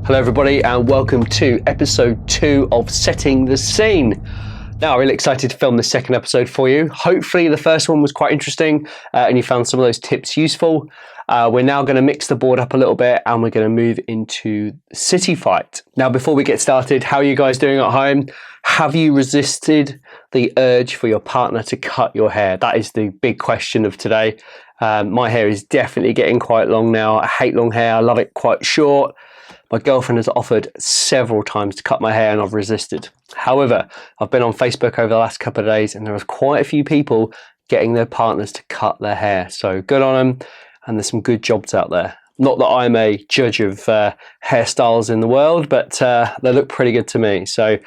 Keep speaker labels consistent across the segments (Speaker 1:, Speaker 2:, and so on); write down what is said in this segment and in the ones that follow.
Speaker 1: Hello everybody and welcome to episode 2 of Setting the Scene. Now, really excited to film the second episode for you. Hopefully the first one was quite interesting and you found some of those tips useful. We're now going to mix the board up a little bit and we're going to move into City Fight. Now, before we get started, how are you guys doing at home? Have you resisted the urge for your partner to cut your hair? That is the big question of today. My hair is definitely getting quite long now. I hate long hair. I love it quite short. My girlfriend has offered several times to cut my hair and I've resisted. However, I've been on Facebook over the last couple of days and there was quite a few people getting their partners to cut their hair. So good on them, and there's some good jobs out there. Not that I'm a judge of hairstyles in the world, but they look pretty good to me. So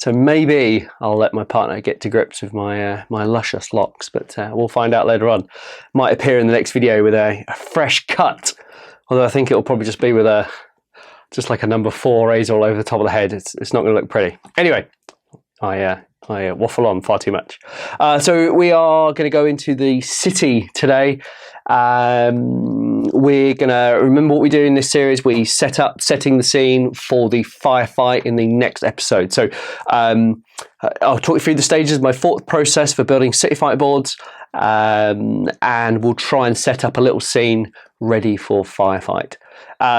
Speaker 1: maybe I'll let my partner get to grips with my luscious locks, but we'll find out later on. Might appear in the next video with a fresh cut, although I think it'll probably just be with just like a number 4 razor all over the top of the head. It's not going to look pretty. Anyway, I waffle on far too much. So we are going to go into the city today. We're going to remember what we do in this series. We setting the scene for the firefight in the next episode. So I'll talk you through the stages of my thought process for building city fight boards, and we'll try and set up a little scene ready for firefight.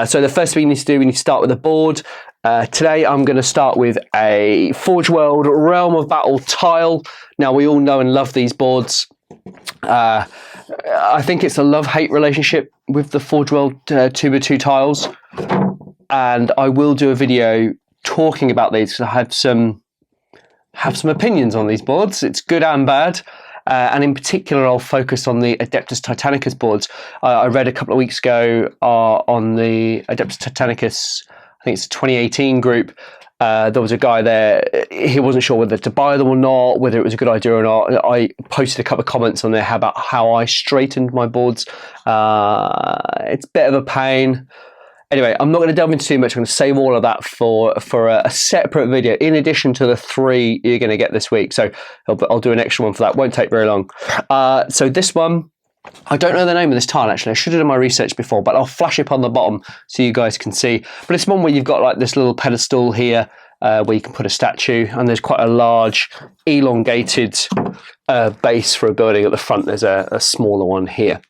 Speaker 1: So the first thing we need to do, we need to start with a board. Today I'm going to start with a Forge World Realm of Battle tile. Now, we all know and love these boards. I think it's a love-hate relationship with the Forge World 2x2 tiles, and I will do a video talking about these because I have some opinions on these boards. It's good and bad. And in particular, I'll focus on the Adeptus Titanicus boards. I read a couple of weeks ago on the Adeptus Titanicus, I think it's a 2018 group. There was a guy there, he wasn't sure whether to buy them or not, whether it was a good idea or not. I posted a couple of comments on there about how I straightened my boards. It's a bit of a pain. Anyway, I'm not going to delve into too much. I'm going to save all of that for a separate video, in addition to the 3 you're going to get this week. So I'll do an extra one for that. Won't take very long. So this one, I don't know the name of this tile, actually. I should have done my research before, but I'll flash it on the bottom so you guys can see. But it's one where you've got like this little pedestal here where you can put a statue, and there's quite a large elongated base for a building at the front. There's a smaller one here.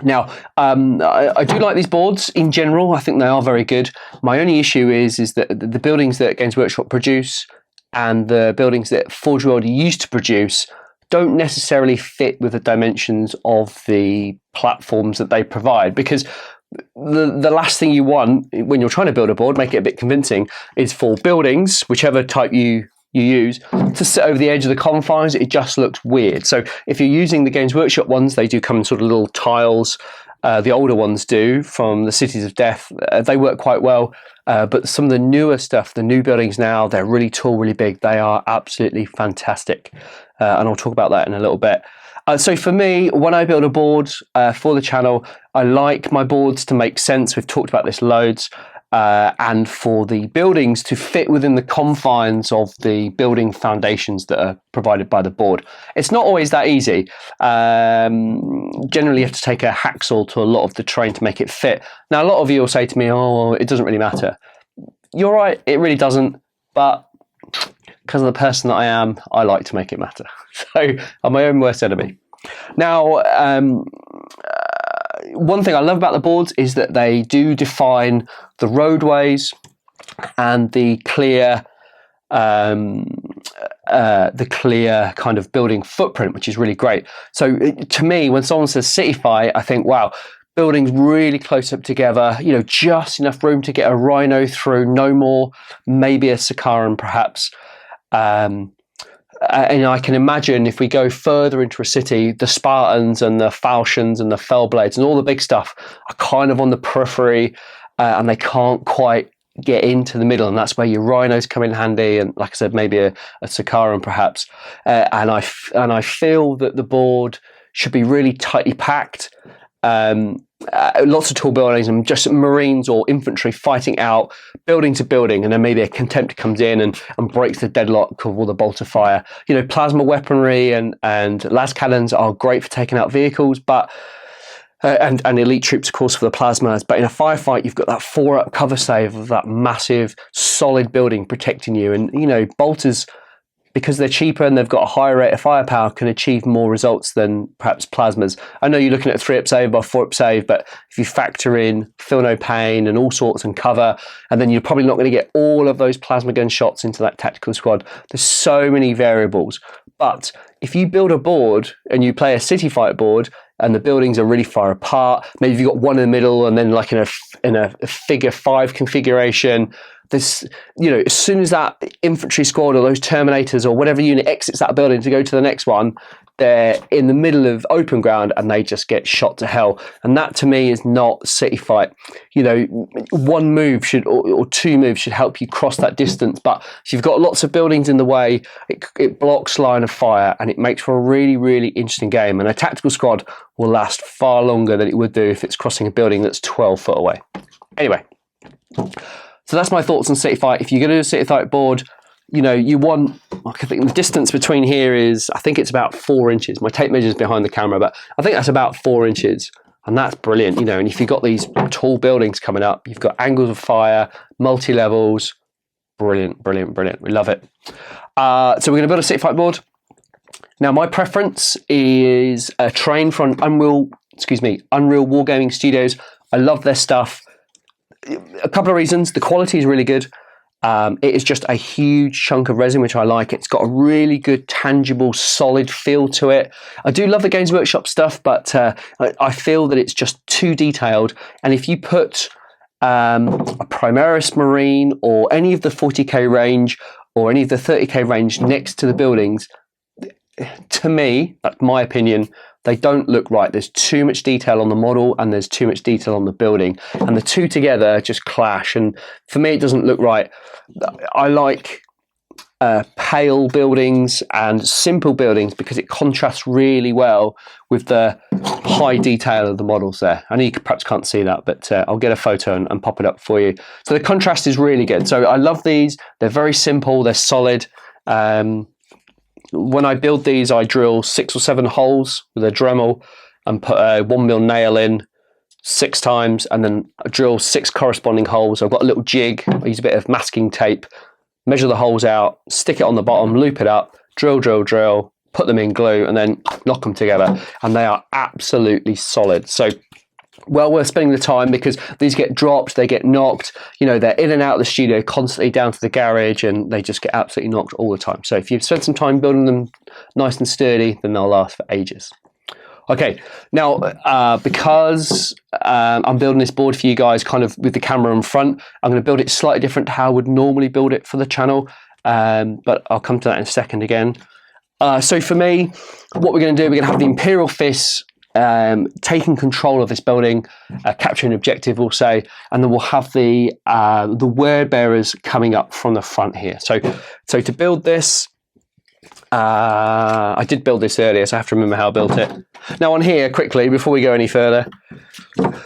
Speaker 1: Now, I do like these boards in general. I think they are very good. My only issue is that the buildings that Games Workshop produce and the buildings that Forge World used to produce don't necessarily fit with the dimensions of the platforms that they provide, because the last thing you want when you're trying to build a board, make it a bit convincing, is for buildings, whichever type you use, to sit over the edge of the confines. It just looks weird. So if you're using the Games Workshop ones, they do come in sort of little tiles. The older ones do, from the Cities of Death. They work quite well. But some of the newer stuff, the new buildings now, they're really tall, really big. They are absolutely fantastic. And I'll talk about that in a little bit. So for me, when I build a board for the channel, I like my boards to make sense. We've talked about this loads. And for the buildings to fit within the confines of the building foundations that are provided by the board. It's not always that easy. Generally, you have to take a hacksaw to a lot of the terrain to make it fit. Now, a lot of you will say to me, oh, it doesn't really matter. You're right, it really doesn't. But because of the person that I am, I like to make it matter. So I'm my own worst enemy. Now, one thing I love about the boards is that they do define the roadways and the clear kind of building footprint, which is really great. So to me, when someone says city fight, I think, wow, buildings really close up together, just enough room to get a rhino through, no more, maybe a Sicaran perhaps. And I can imagine if we go further into a city, the Spartans and the Falchions and the Fellblades and all the big stuff are kind of on the periphery, and they can't quite get into the middle, and that's where your rhinos come in handy, and like I said, maybe a Sicaran perhaps. And I feel that the board should be really tightly packed. Lots of tall buildings and just Marines or infantry fighting out building to building, and then maybe a Contempt comes in and breaks the deadlock of all the bolter fire. Plasma weaponry and las cannons are great for taking out vehicles, but and elite troops, of course, for the plasmas. But in a firefight, you've got that 4-up cover save of that massive, solid building protecting you. And, you know, bolters, because they're cheaper and they've got a higher rate of firepower, can achieve more results than perhaps plasmas. I know you're looking at a 3-up save or 4-up save, but if you factor in feel no pain and all sorts and cover, and then you're probably not going to get all of those plasma gun shots into that tactical squad. There's so many variables. But if you build a board and you play a city fight board and the buildings are really far apart, maybe you've got one in the middle and then like in a figure 5 configuration, this, you know, as soon as that infantry squad or those terminators or whatever unit exits that building to go to the next one, they're in the middle of open ground and they just get shot to hell. And that to me is not city fight. You know, one move should or 2 moves should help you cross that distance. But if you've got lots of buildings in the way, it blocks line of fire and it makes for a really, really interesting game. And a tactical squad will last far longer than it would do if it's crossing a building that's 12 foot away. Anyway. So that's my thoughts on city fight. If you're going to do a city fight board, you know, you want, I think the distance between here is, I think it's about 4 inches. My tape measure is behind the camera, but I think that's about 4 inches. And that's brilliant, you know, and if you've got these tall buildings coming up, you've got angles of fire, multi-levels, brilliant, brilliant, brilliant. We love it. So we're going to build a city fight board. Now, my preference is a train from Unreal Wargaming Studios. I love their stuff. A couple of reasons. The quality is really good. It is just a huge chunk of resin, which I like. It's got a really good, tangible, solid feel to it. I do love the Games Workshop stuff, but I feel that it's just too detailed. And if you put a Primaris Marine or any of the 40k range or any of the 30k range next to the buildings, to me, that's my opinion, they don't look right. There's too much detail on the model and there's too much detail on the building. And the two together just clash. And for me, it doesn't look right. I like pale buildings and simple buildings because it contrasts really well with the high detail of the models there. I know you perhaps can't see that, but I'll get a photo and pop it up for you. So the contrast is really good. So I love these. They're very simple. They're solid. When I build these, I drill 6 or 7 holes with a Dremel and put a 1mm nail in 6 times, and then I drill 6 corresponding holes. I've got a little jig. I use a bit of masking tape, measure the holes out, stick it on the bottom, loop it up, drill, drill, drill, put them in glue, and then knock them together. And they are absolutely solid. So well worth spending the time because these get dropped, they get knocked, you know, they're in and out of the studio constantly down to the garage and they just get absolutely knocked all the time. So if you've spent some time building them nice and sturdy, then they'll last for ages. Okay, now because I'm building this board for you guys kind of with the camera in front, I'm going to build it slightly different to how I would normally build it for the channel, but I'll come to that in a second again. So for me, what we're going to do, we're going to have the Imperial Fists taking control of this building, capturing an objective, we'll say, and then we'll have the word bearers coming up from the front here. So to build this, I did build this earlier, so I have to remember how I built it. Now on here, quickly, before we go any further,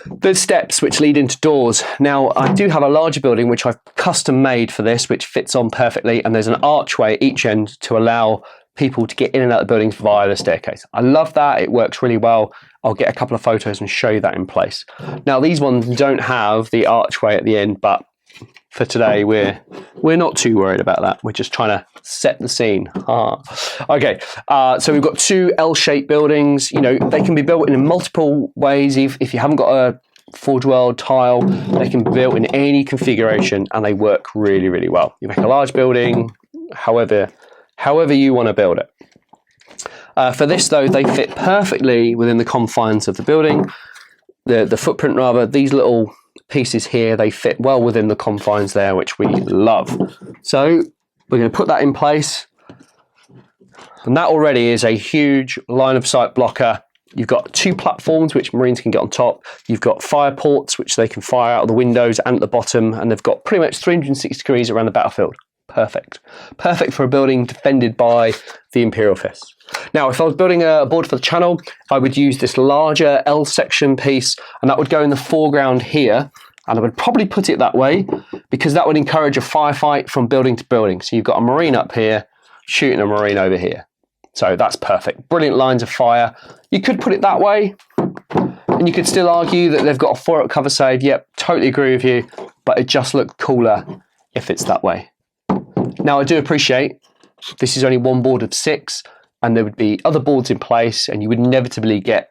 Speaker 1: there's steps which lead into doors. Now I do have a larger building which I've custom made for this, which fits on perfectly, and there's an archway at each end to allow people to get in and out of the buildings via the staircase. I love that. It works really well. I'll get a couple of photos and show you that in place. Now these ones don't have the archway at the end, but for today we're not too worried about that. We're just trying to set the scene. Okay, so we've got 2 L-shaped buildings. You know, they can be built in multiple ways. If you haven't got a Forge World tile, they can be built in any configuration and they work really, really well. You make a large building, however you want to build it. For this though, they fit perfectly within the confines of the building. The footprint rather, these little pieces here, they fit well within the confines there, which we love. So we're going to put that in place. And that already is a huge line of sight blocker. You've got 2 platforms which Marines can get on top. You've got fire ports which they can fire out of the windows and at the bottom, and they've got pretty much 360 degrees around the battlefield. Perfect. Perfect for a building defended by the Imperial Fists. Now, if I was building a board for the channel, I would use this larger L section piece, and that would go in the foreground here. And I would probably put it that way because that would encourage a firefight from building to building. So you've got a Marine up here shooting a Marine over here. So that's perfect. Brilliant lines of fire. You could put it that way. And you could still argue that they've got a 4-up cover save. Yep, totally agree with you, but it just looks cooler if it's that way. Now, I do appreciate this is only one board of 6, and there would be other boards in place, and you would inevitably get,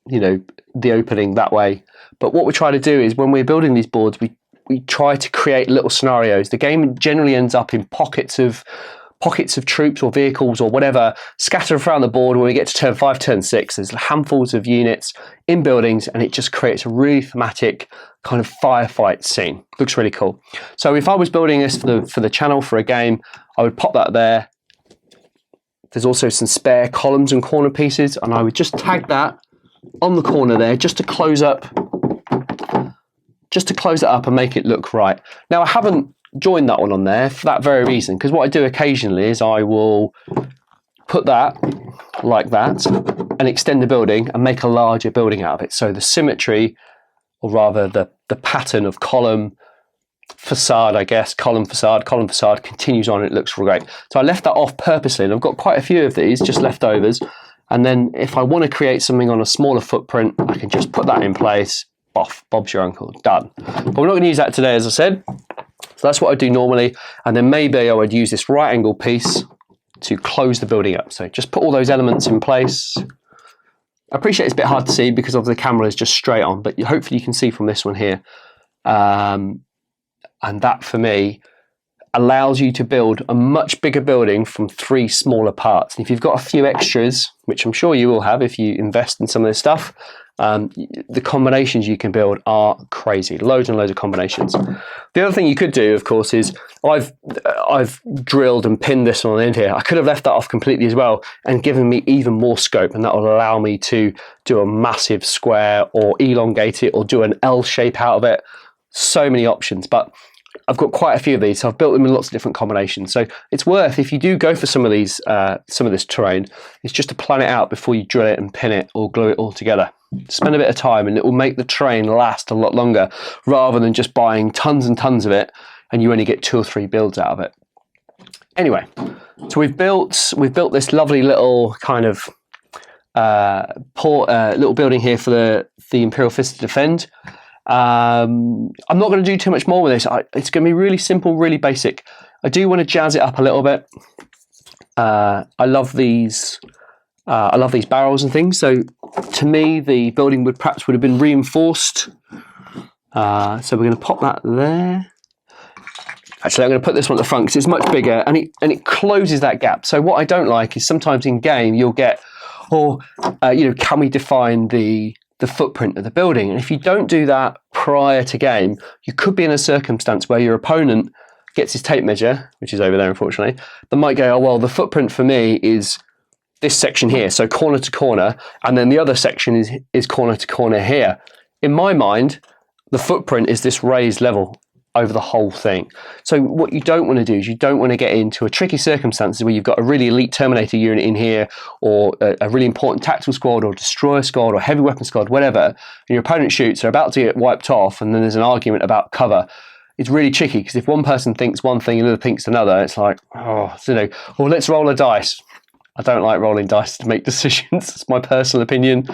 Speaker 1: you know, the opening that way. But what we try to do is when we're building these boards, we try to create little scenarios. The game generally ends up in pockets of troops or vehicles or whatever scattered around the board. When we get to turn 5, turn 6, there's handfuls of units in buildings, and it just creates a really thematic kind of firefight scene. Looks really cool. So if I was building this for the channel for a game, I would pop that there. There's also some spare columns and corner pieces, and I would just tag that on the corner there just to close up and make it look right. Now, I haven't joined that one on there for that very reason, because what I do occasionally is I will put that like that and extend the building and make a larger building out of it. So the symmetry, or rather the pattern of column, facade, I guess, column, facade continues on, and it looks great. So I left that off purposely, and I've got quite a few of these just leftovers. And then if I want to create something on a smaller footprint, I can just put that in place. Off, Bob's your uncle, done. But we're not going to use that today, as I said. So that's what I do normally. And then maybe I would use this right angle piece to close the building up. So just put all those elements in place. I appreciate it's a bit hard to see because of the camera is just straight on, but hopefully you can see from this one here. And that, for me, allows you to build a much bigger building from 3 smaller parts. And if you've got a few extras, which I'm sure you will have if you invest in some of this stuff, the combinations you can build are crazy. Loads and loads of combinations. The other thing you could do, of course, is I've drilled and pinned this one in here. I could have left that off completely as well and given me even more scope, and that will allow me to do a massive square or elongate it or do an L shape out of it. So many options, but I've got quite a few of these, so I've built them in lots of different combinations. So it's worth, if you do go for some of these, some of this terrain, it's just to plan it out before you drill it and pin it or glue it all together. Spend a bit of time, and it will make the terrain last a lot longer, rather than just buying tons and tons of it and you only get 2 or 3 builds out of it. Anyway, so we've built this lovely little kind of little building here for the Imperial Fist to defend. I'm not going to do too much more with this. It's going to be really simple, really basic. I do want to jazz it up a little bit. I love these barrels and things. So to me, the building would have been reinforced. So we're going to pop that there. Actually, I'm going to put this one at the front because it's much bigger, and it closes that gap. So what I don't like is sometimes in game you'll get, can we define the footprint of the building? And if you don't do that prior to game, you could be in a circumstance where your opponent gets his tape measure, which is over there, unfortunately. They might go, oh, well, the footprint for me is this section here, so corner to corner, and then the other section is corner to corner here. In my mind, the footprint is this raised level over the whole thing. So what you don't want to do is you don't want to get into a tricky circumstances where you've got a really elite Terminator unit in here, or a really important tactical squad, or destroyer squad, or heavy weapon squad, whatever, and your opponent shoots, they're about to get wiped off, and then there's an argument about cover. It's really tricky, because if one person thinks one thing and the other thinks another, it's like, let's roll a dice. I don't like rolling dice to make decisions. It's my personal opinion.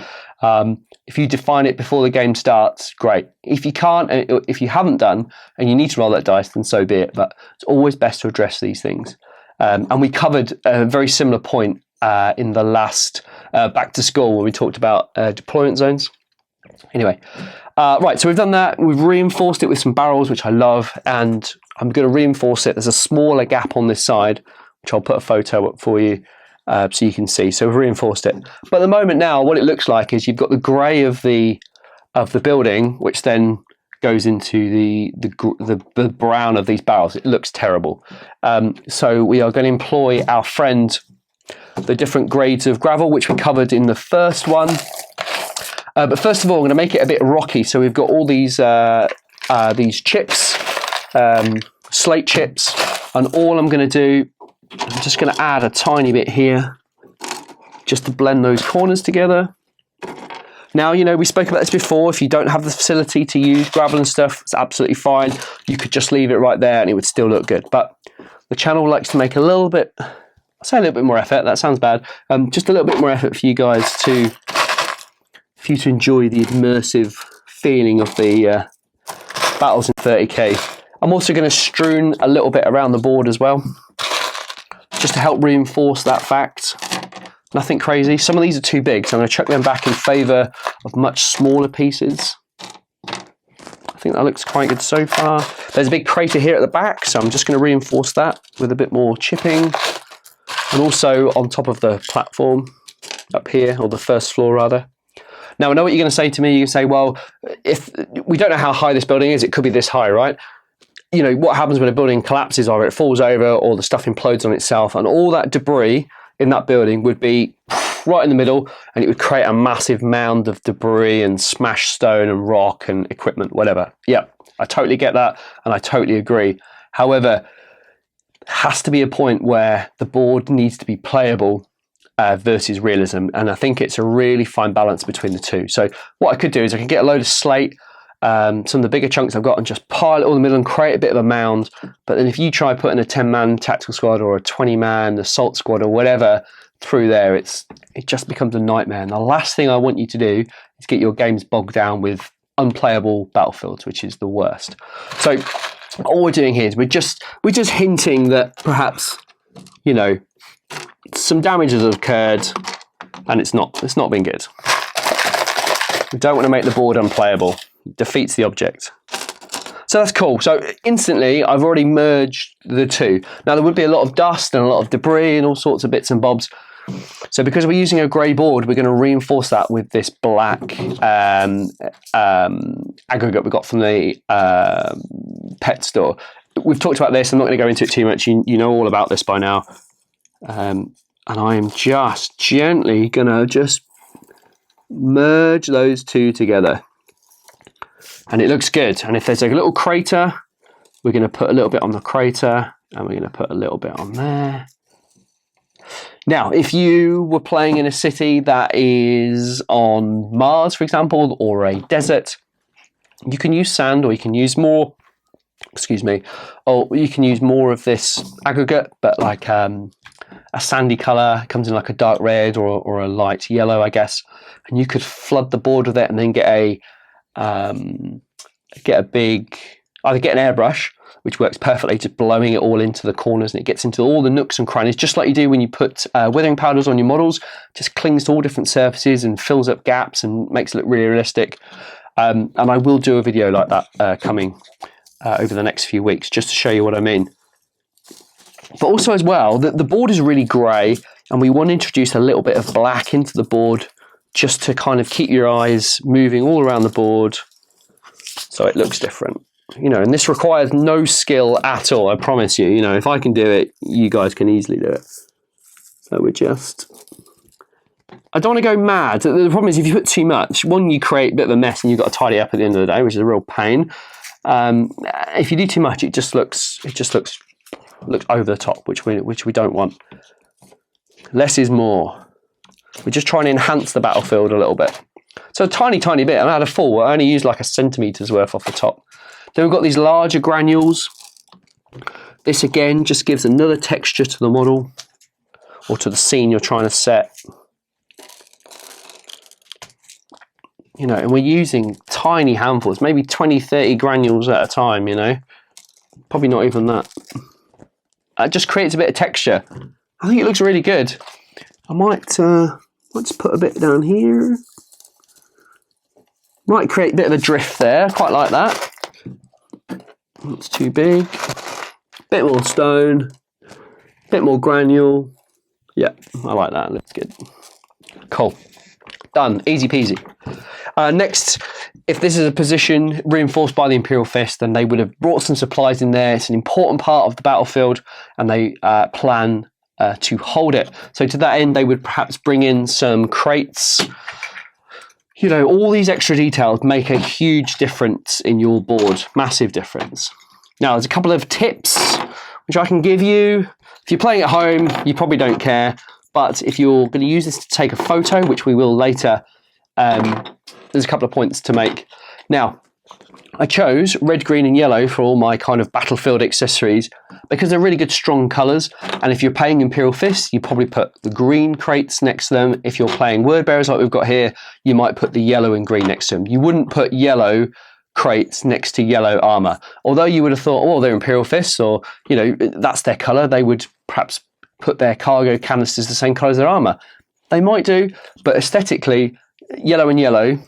Speaker 1: If you define it before the game starts, great. If you can't, if you haven't done, and you need to roll that dice, then so be it. But it's always best to address these things. And we covered a very similar point in the last Back to School, where we talked about deployment zones. Anyway, right, so we've done that. We've reinforced it with some barrels, which I love, and I'm going to reinforce it. There's a smaller gap on this side, which I'll put a photo up for you. So you can see. So we've reinforced it. But at the moment now, what it looks like is you've got the grey of the building, which then goes into the brown of these barrels. It looks terrible. So we are going to employ our friend, the different grades of gravel, which we covered in the first one. But first of all, I'm going to make it a bit rocky. So we've got all these chips, slate chips, and all I'm going to do, I'm just going to add a tiny bit here just to blend those corners together. Now, we spoke about this before. If you don't have the facility to use gravel and stuff, it's absolutely fine. You could just leave it right there and it would still look good. But the channel likes to make a little bit, I'll say a little bit more effort. That sounds bad. Just a little bit more effort for you guys to for you to enjoy the immersive feeling of the battles in 30k. I'm also going to strewn a little bit around the board as well, just to help reinforce that fact. Nothing crazy. Some of these are too big, so I'm going to chuck them back in favour of much smaller pieces. I think that looks quite good so far. There's a big crater here at the back, so I'm just going to reinforce that with a bit more chipping. And also on top of the platform up here, or the first floor rather. Now I know what you're going to say to me. You can say, well, if we don't know how high this building is, it could be this high, right? You know, what happens when a building collapses, or it falls over, or the stuff implodes on itself, and all that debris in that building would be right in the middle, and it would create a massive mound of debris and smashed stone and rock and equipment, whatever. Yeah, I totally get that, and I totally agree. However, there has to be a point where the board needs to be playable versus realism, and I think it's a really fine balance between the two. So what I could do is I can get a load of slate, some of the bigger chunks I've got, and just pile it all in the middle and create a bit of a mound. But then if you try putting a 10-man tactical squad or a 20-man assault squad or whatever through there, it just becomes a nightmare. And the last thing I want you to do is get your games bogged down with unplayable battlefields, which is the worst. So all we're doing here is we're just hinting that perhaps, you know, some damage has occurred and it's not been good. We don't want to make the board unplayable. It defeats the object. So that's cool. So instantly I've already merged the two. Now there would be a lot of dust and a lot of debris and all sorts of bits and bobs. So because we're using a grey board, we're going to reinforce that with this black aggregate we got from the pet store. We've talked about this. I'm not going to go into it too much. You know all about this by now. And I am just gently going to just merge those two together. And it looks good. And if there's a little crater, we're going to put a little bit on the crater, and we're going to put a little bit on there. Now, if you were playing in a city that is on Mars, for example, or a desert, you can use sand, or you can use more, or you can use more of this aggregate, but like a sandy colour. It comes in like a dark red or a light yellow, I guess. And you could flood the board with it and then get an airbrush, which works perfectly, just blowing it all into the corners, and it gets into all the nooks and crannies, just like you do when you put weathering powders on your models. Just clings to all different surfaces and fills up gaps and makes it look really realistic. And I will do a video like that coming over the next few weeks, just to show you what I mean. But also as well, the board is really grey, and we want to introduce a little bit of black into the board, just to kind of keep your eyes moving all around the board so it looks different. You know, and this requires no skill at all, I promise you. You know, if I can do it, you guys can easily do it. So we're just... I don't want to go mad. The problem is if you put too much, one, you create a bit of a mess and you've got to tidy up at the end of the day, which is a real pain. If you do too much, it just looks over the top, which we don't want. Less is more. We're just trying to enhance the battlefield a little bit. So a tiny bit. I'm out of full. I only used like a centimetre's worth off the top. Then we've got these larger granules. This again just gives another texture to the model, or to the scene you're trying to set. You know, and we're using tiny handfuls, maybe 20, 30 granules at a time, you know. Probably not even that. It just creates a bit of texture. I think it looks really good. I might just put a bit down here. Might create a bit of a drift there. Quite like that. It's too big. Bit more stone. Bit more granule. Yeah, I like that. Looks good. Cool. Done. Easy peasy. Next, if this is a position reinforced by the Imperial Fist, then they would have brought some supplies in there. It's an important part of the battlefield, and they plan to hold it. So to that end, they would perhaps bring in some crates. You know, all these extra details make a huge difference in your board. Massive difference. Now, there's a couple of tips which I can give you. If you're playing at home, you probably don't care. But if you're going to use this to take a photo, which we will later, there's a couple of points to make. Now, I chose red, green and yellow for all my kind of battlefield accessories because they're really good strong colours, and if you're playing Imperial Fists you probably put the green crates next to them. If you're playing Word Bearers like we've got here, you might put the yellow and green next to them. You wouldn't put yellow crates next to yellow armour, although you would have thought, oh, they're Imperial Fists, or you know, that's their colour, they would perhaps put their cargo canisters the same colour as their armour. They might do, but aesthetically yellow and yellow,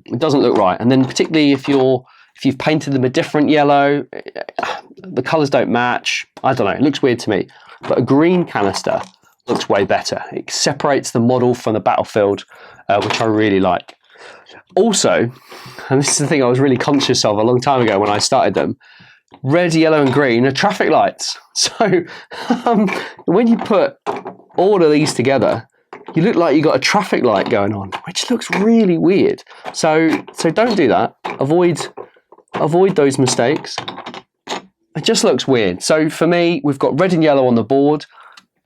Speaker 1: it doesn't look right. And then particularly if you've painted them a different yellow, the colours don't match. I don't know, it looks weird to me. But a green canister looks way better. It separates the model from the battlefield, which I really like. Also, and this is the thing I was really conscious of a long time ago when I started them, red, yellow and green are traffic lights. So when you put all of these together, you look like you got a traffic light going on, which looks really weird. So don't do that. Avoid those mistakes. It just looks weird. So for me, we've got red and yellow on the board.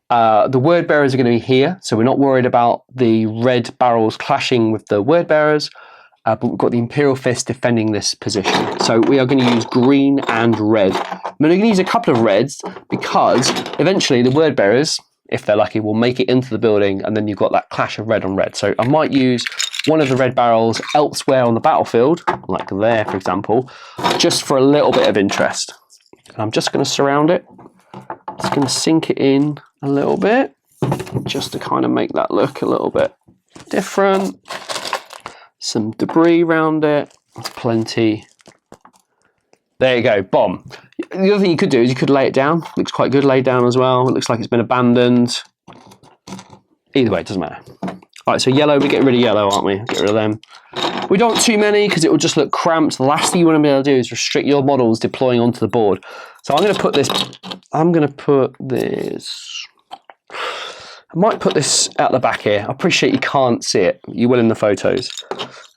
Speaker 1: The Word Bearers are going to be here, so we're not worried about the red barrels clashing with the Word Bearers, but we've got the Imperial Fist defending this position. So we are going to use green and red. I'm going to use a couple of reds because eventually the Word Bearers, if they're lucky, will make it into the building, and then you've got that clash of red on red. So I might use one of the red barrels elsewhere on the battlefield, like there, for example, just for a little bit of interest. And I'm just going to surround it. Just going to sink it in a little bit, just to kind of make that look a little bit different. Some debris around it. That's plenty. There you go, bomb. The other thing you could do is you could lay it down. Looks quite good laid down as well. It looks like it's been abandoned. Either way, it doesn't matter. All right, so yellow, we're getting rid of yellow, aren't we? Get rid of them. We don't want too many because it will just look cramped. The last thing you want to be able to do is restrict your models deploying onto the board. So I'm going to put this, I might put this out the back here. I appreciate you can't see it. You will in the photos.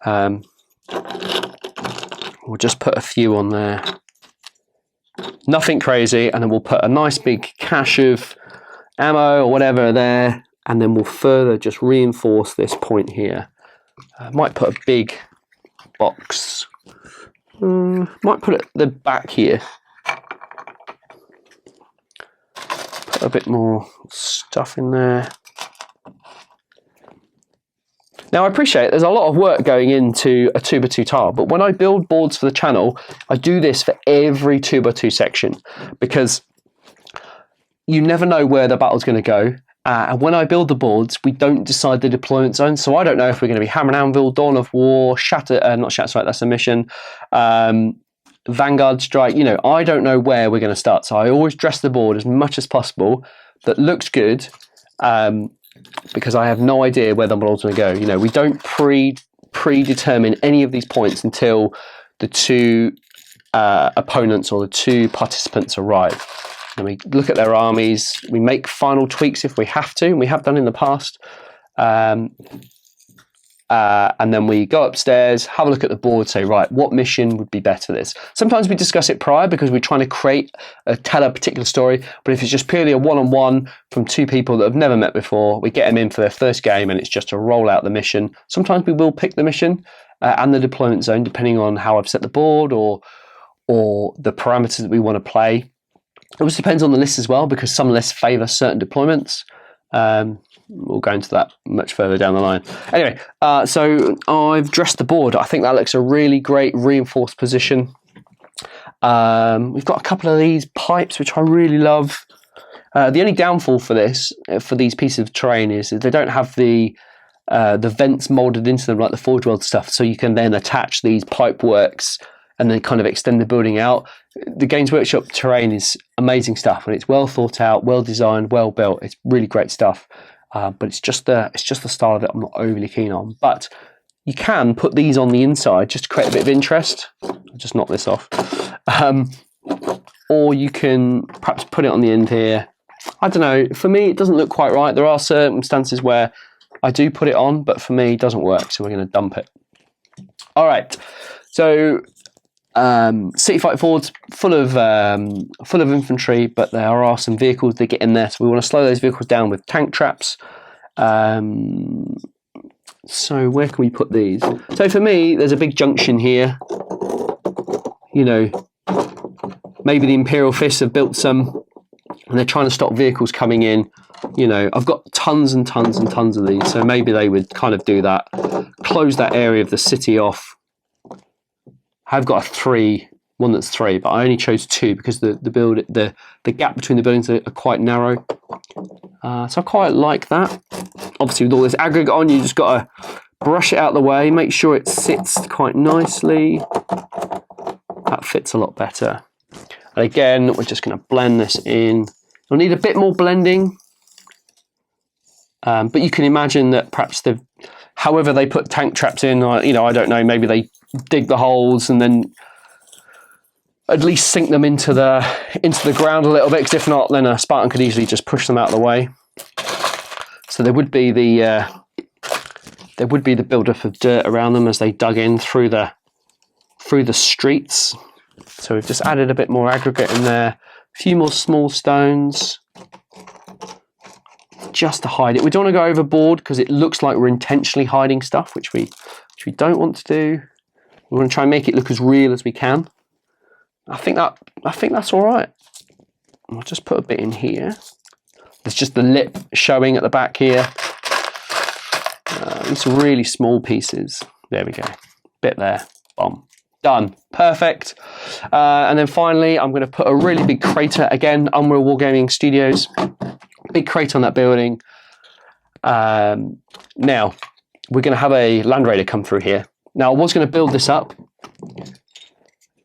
Speaker 1: We'll just put a few on there. Nothing crazy, and then we'll put a nice big cache of ammo or whatever there, and then we'll further just reinforce this point here. I might put a big box. Might put it at the back here. Put a bit more stuff in there. Now I appreciate there's a lot of work going into a 2x2 tile, but when I build boards for the channel, I do this for every 2x2 section because you never know where the battle's going to go. And when I build the boards, we don't decide the deployment zone. So I don't know if we're going to be Hammer and Anvil, Dawn of War, not Shatter Strike, that's a mission, Vanguard Strike. You know, I don't know where we're going to start. So I always dress the board as much as possible that looks good, because I have no idea where the model's going to go. You know, we don't predetermine any of these points until the two opponents or the two participants arrive. And we look at their armies, we make final tweaks if we have to, and we have done in the past. And then we go upstairs, have a look at the board, say, right, what mission would be better for this? Sometimes we discuss it prior because we're trying to tell a particular story, but if it's just purely a one-on-one from two people that have never met before, we get them in for their first game and it's just to roll out the mission. Sometimes we will pick the mission and the deployment zone depending on how I've set the board or the parameters that we want to play. It also depends on the list as well, because some lists favour certain deployments. We'll go into that much further down the line. Anyway, so I've dressed the board. I think that looks a really great reinforced position. We've got a couple of these pipes, which I really love. The only downfall for these pieces of terrain is that they don't have the vents moulded into them like the Forge World stuff, so you can then attach these pipe works and then kind of extend the building out. The Games Workshop terrain is amazing stuff, and it's well thought out, well designed, well built. It's really great stuff, but it's just the style of it I'm not overly keen on. But you can put these on the inside just to create a bit of interest. I'll just knock this off. Or you can perhaps put it on the end here. I don't know. For me, it doesn't look quite right. There are circumstances where I do put it on, but for me, it doesn't work, so we're going to dump it. All right. So City Fight Forward's full of infantry, but there are some vehicles that get in there, so we want to slow those vehicles down with tank traps. So where can we put these? So for me, there's a big junction here. you know, maybe the Imperial Fists have built some and they're trying to stop vehicles coming in. You know, I've got tons and tons and tons of these, so maybe they would kind of do that, close that area of the city off. I've got one that's 3, but I only chose 2 because the gap between the buildings are quite narrow. So I quite like that. Obviously, with all this aggregate on, you just got to brush it out of the way, make sure it sits quite nicely. That fits a lot better. And again, we're just going to blend this in. You'll need a bit more blending. But you can imagine that perhaps however they put tank traps in, or, you know, I don't know, maybe they dig the holes and then at least sink them into the ground a little bit, because if not, then a Spartan could easily just push them out of the way. So there would be the build-up of dirt around them as they dug in through the streets. So we've just added a bit more aggregate in there, a few more small stones, just to hide it. We don't want to go overboard because it looks like we're intentionally hiding stuff, which we don't want to do. We want to try and make it look as real as we can. I think that's all right. I'll just put a bit in here. There's just the lip showing at the back here. These are really small pieces. There we go. Bit there. Bomb. Done. Perfect. And then finally, I'm going to put a really big crater. Again, Unreal Wargaming Studios. Big crater on that building. Now, we're going to have a Land Raider come through here. Now, I was going to build this up,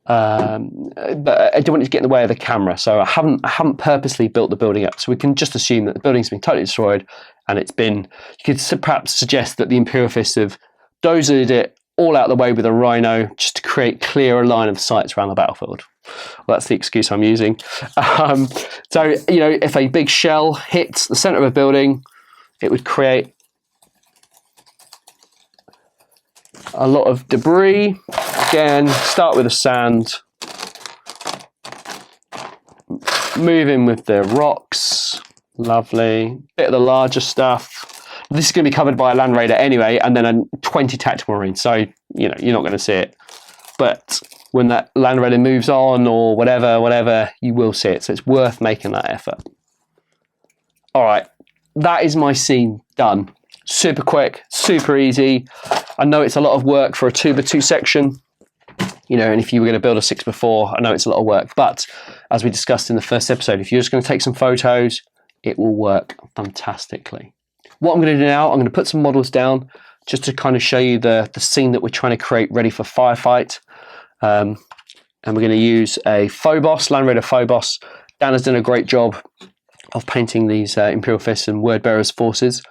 Speaker 1: but I don't want it to get in the way of the camera, so I haven't purposely built the building up. So we can just assume that the building's been totally destroyed, and it's been. You could perhaps suggest that the Imperial Fists have dozered it all out of the way with a rhino, just to create clearer line of sights around the battlefield. Well, that's the excuse I'm using. So, you know, if a big shell hits the centre of a building, it would create a lot of debris. Again, start with the sand, move in with the rocks. Lovely. Bit of the larger stuff. This is going to be covered by a Land Raider anyway, and then 20 Tactical Marines. So, you know, you're not going to see it. But when that Land Raider moves on or whatever, you will see it. So it's worth making that effort. All right, that is my scene done. Super quick, super easy. I know it's a lot of work for a 2x2 section, you know, and if you were going to build a 6x4, I know it's a lot of work. But as we discussed in the first episode, if you're just going to take some photos, it will work fantastically. What I'm going to do now, I'm going to put some models down just to kind of show you the scene that we're trying to create ready for firefight. And we're going to use a Phobos, Land Raider Phobos. Dan has done a great job of painting these Imperial Fists and Wordbearers forces.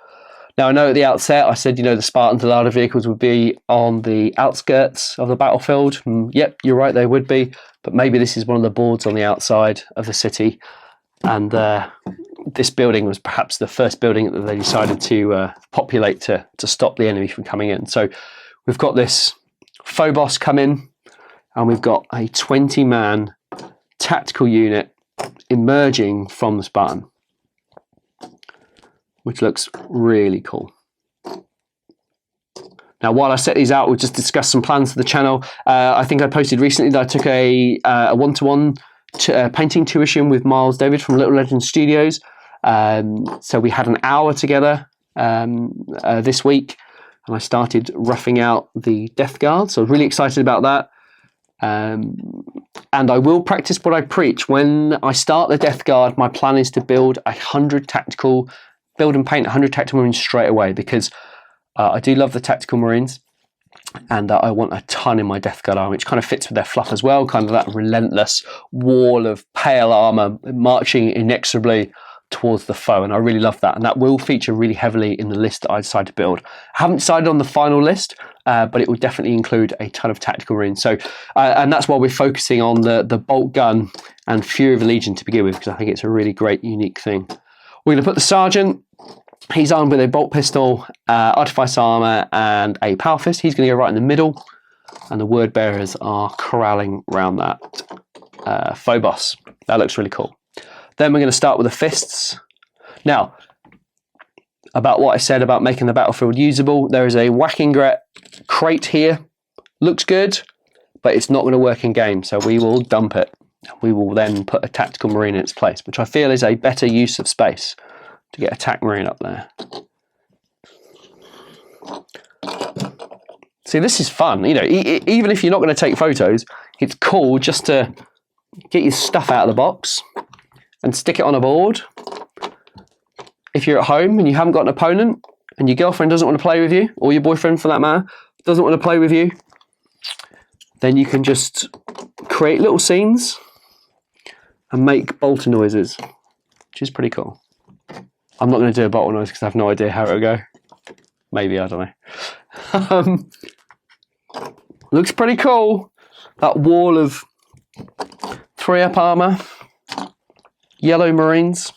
Speaker 1: Now, I know at the outset I said, you know, the Spartan Delata vehicles would be on the outskirts of the battlefield. Yep, you're right, they would be. But maybe this is one of the boards on the outside of the city. And this building was perhaps the first building that they decided to populate to stop the enemy from coming in. So we've got this Phobos come in, and we've got a 20-man tactical unit emerging from the Spartan, which looks really cool. Now, while I set these out, we'll just discuss some plans for the channel. I think I posted recently that I took a one-to-one painting tuition with Miles David from Little Legend Studios. So we had an hour together this week, and I started roughing out the Death Guard. So I was really excited about that. And I will practice what I preach. When I start the Death Guard, my plan is to build and paint 100 tactical Marines straight away, because I do love the tactical Marines, and I want a ton in my Death Guard army, which kind of fits with their fluff as well, kind of that relentless wall of pale armour marching inexorably towards the foe, and I really love that, and that will feature really heavily in the list that I decide to build. I haven't decided on the final list, but it will definitely include a ton of tactical Marines. So, and that's why we're focusing on the bolt gun and Fury of the Legion to begin with, because I think it's a really great, unique thing. We're going to put the Sergeant. He's armed with a bolt pistol, artifice armour, and a power fist. He's going to go right in the middle, and the word bearers are corralling around that Phobos. That looks really cool. Then we're going to start with the fists. Now, about what I said about making the battlefield usable, there is a Wackingret crate here. Looks good, but it's not going to work in game, so we will dump it. We will then put a tactical marine in its place, which I feel is a better use of space to get a tac marine up there. See, this is fun. You know, even if you're not going to take photos, it's cool just to get your stuff out of the box and stick it on a board. If you're at home and you haven't got an opponent and your girlfriend doesn't want to play with you, or your boyfriend for that matter, doesn't want to play with you, then you can just create little scenes and make bolter noises, which is pretty cool. I'm not going to do a bolter noise because I have no idea how it'll go. Maybe, I don't know. Looks pretty cool. That wall of 3-up armor, yellow marines.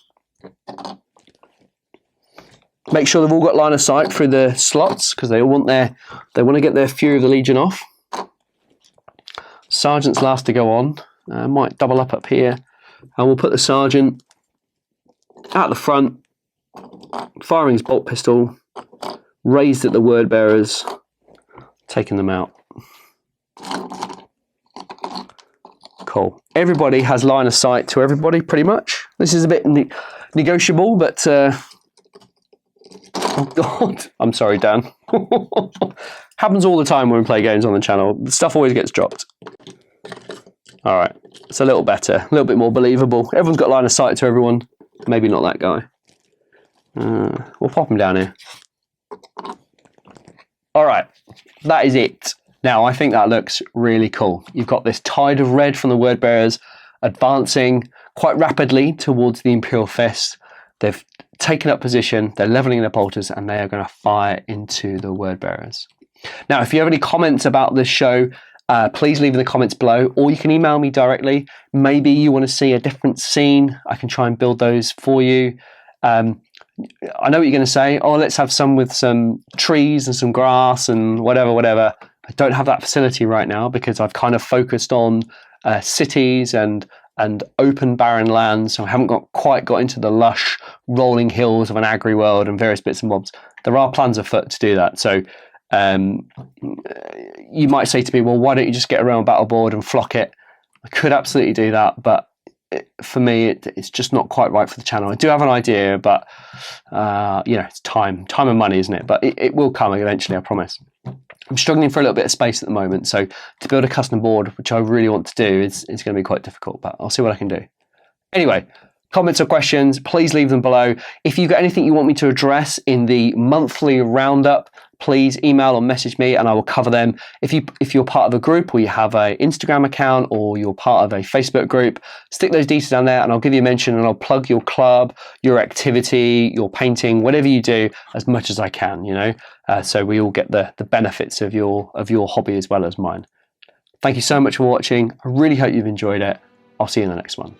Speaker 1: Make sure they've all got line of sight through the slots because they want to get their Fury of the Legion off. Sergeant's last to go on. Might double up here, and we'll put the sergeant at the front, firing his bolt pistol, raised at the word bearers, taking them out. Cool. Everybody has line of sight to everybody, pretty much. This is a bit negotiable, but oh God, I'm sorry, Dan. Happens all the time when we play games on the channel. The stuff always gets dropped. All right, it's a little better, a little bit more believable. Everyone's got line of sight to everyone. Maybe not that guy. We'll pop him down here. All right, that is it. Now, I think that looks really cool. You've got this tide of red from the word bearers advancing quite rapidly towards the Imperial Fist. They've taken up position, they're leveling their bolters, and they are going to fire into the word bearers. Now, if you have any comments about this show, please leave in the comments below, or you can email me directly. Maybe you want to see a different scene. I can try and build those for you. I know what you're going to say. Oh, let's have some with some trees and some grass and whatever. I don't have that facility right now because I've kind of focused on cities and open barren lands, so I haven't quite got into the lush rolling hills of an agri world and various bits and bobs. There are plans afoot to do that. So you might say to me, well, why don't you just get a realm battle board and flock it? I could absolutely do that, but for me, it's just not quite right for the channel. I do have an idea, but you know, it's time and money, isn't it? But it will come eventually, I promise. I'm struggling for a little bit of space at the moment, so to build a custom board, which I really want to do, is going to be quite difficult, but I'll see what I can do. Anyway, comments or questions, please leave them below. If you've got anything you want me to address in the monthly roundup, please email or message me and I will cover them. If you're part of a group or you have an Instagram account or you're part of a Facebook group, stick those details down there and I'll give you a mention and I'll plug your club, your activity, your painting, whatever you do as much as I can, you know, so we all get the benefits of your hobby as well as mine. Thank you so much for watching. I really hope you've enjoyed it. I'll see you in the next one.